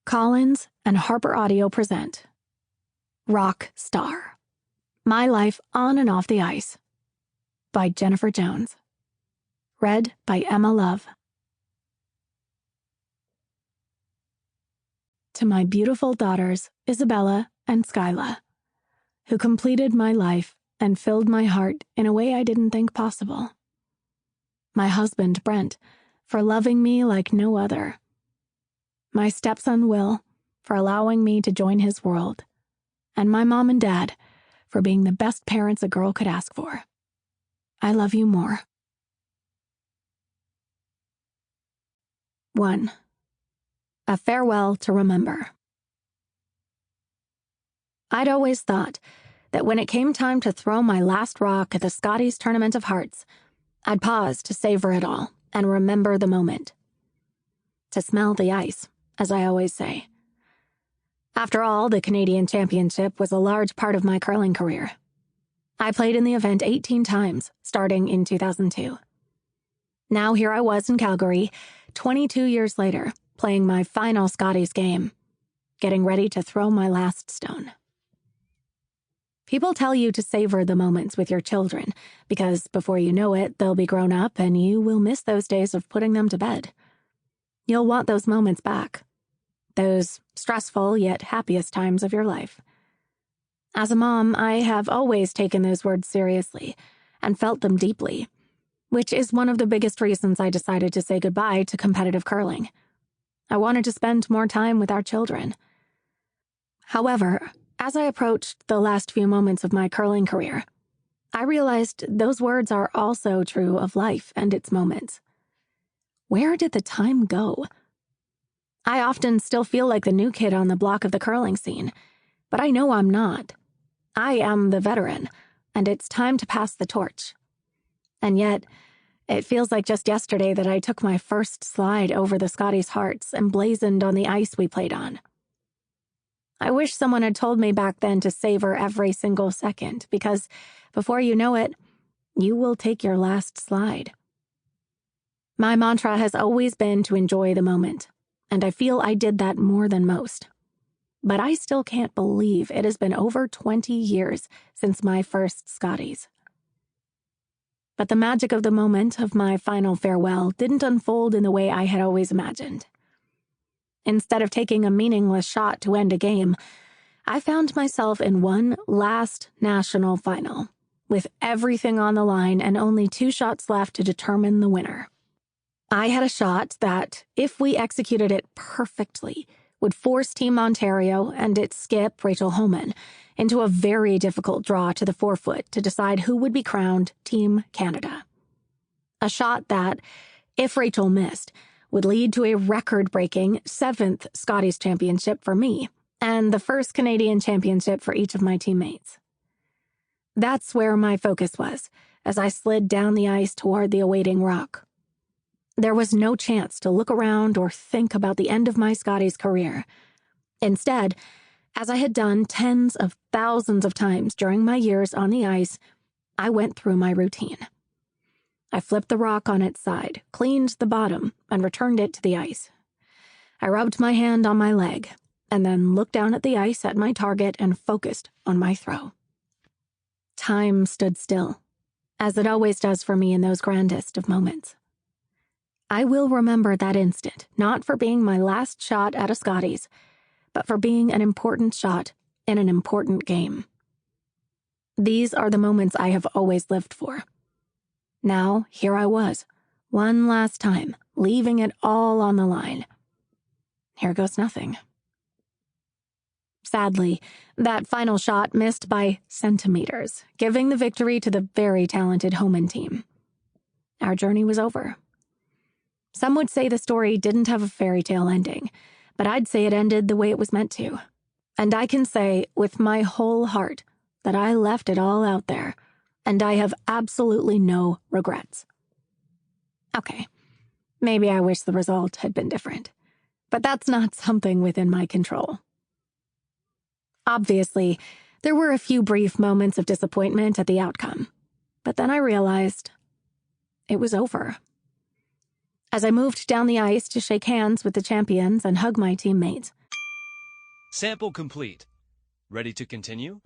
HarperCollins and Harper Audio present Rock Star: My Life on and Off the Ice by Jennifer Jones. Read by Emma Love. To my beautiful daughters, Isabella and Skyla, who completed my life and filled my heart in a way I didn't think possible. My husband, Brent, for loving me like no other. My stepson, Will, for allowing me to join his world. And my mom and dad, for being the best parents a girl could ask for. I love you more. 1. A farewell to remember. I'd always thought that when it came time to throw my last rock at the Scotties Tournament of Hearts, I'd pause to savor it all and remember the moment. To smell the ice, as I always say. After all, the Canadian Championship was a large part of my curling career. I played in the event 18 times, starting in 2002. Now here I was in Calgary, 22 years later, playing my final Scotties game, getting ready to throw my last stone. People tell you to savor the moments with your children, because before you know it, they'll be grown up and you will miss those days of putting them to bed. You'll want those moments back. Those stressful yet happiest times of your life. As a mom, I have always taken those words seriously and felt them deeply, which is one of the biggest reasons I decided to say goodbye to competitive curling. I wanted to spend more time with our children. However, as I approached the last few moments of my curling career, I realized those words are also true of life and its moments. Where did the time go? I often still feel like the new kid on the block of the curling scene, but I know I'm not. I am the veteran, and it's time to pass the torch. And yet, it feels like just yesterday that I took my first slide over the Scotties Hearts emblazoned on the ice we played on. I wish someone had told me back then to savor every single second, because before you know it, you will take your last slide. My mantra has always been to enjoy the moment, and I feel I did that more than most. But I still can't believe it has been over 20 years since my first Scotties. But the magic of the moment of my final farewell didn't unfold in the way I had always imagined. Instead of taking a meaningless shot to end a game, I found myself in one last national final, with everything on the line and only 2 shots left to determine the winner. I had a shot that, if we executed it perfectly, would force Team Ontario and its skip, Rachel Homan, into a very difficult draw to the forefoot to decide who would be crowned Team Canada. A shot that, if Rachel missed, would lead to a record-breaking 7th Scotties Championship for me, and the first Canadian Championship for each of my teammates. That's where my focus was, as I slid down the ice toward the awaiting rock. There was no chance to look around or think about the end of my Scotties career. Instead, as I had done tens of thousands of times during my years on the ice, I went through my routine. I flipped the rock on its side, cleaned the bottom, and returned it to the ice. I rubbed my hand on my leg, and then looked down at the ice at my target and focused on my throw. Time stood still, as it always does for me in those grandest of moments. I will remember that instant, not for being my last shot at a Scotties, but for being an important shot in an important game. These are the moments I have always lived for. Now, here I was, one last time, leaving it all on the line. Here goes nothing. Sadly, that final shot missed by centimeters, giving the victory to the very talented Homan team. Our journey was over. Some would say the story didn't have a fairy tale ending, but I'd say it ended the way it was meant to. And I can say, with my whole heart, that I left it all out there, and I have absolutely no regrets. Okay, maybe I wish the result had been different, but that's not something within my control. Obviously, there were a few brief moments of disappointment at the outcome, but then I realized it was over. As I moved down the ice to shake hands with the champions and hug my teammates, Sample complete. Ready to continue?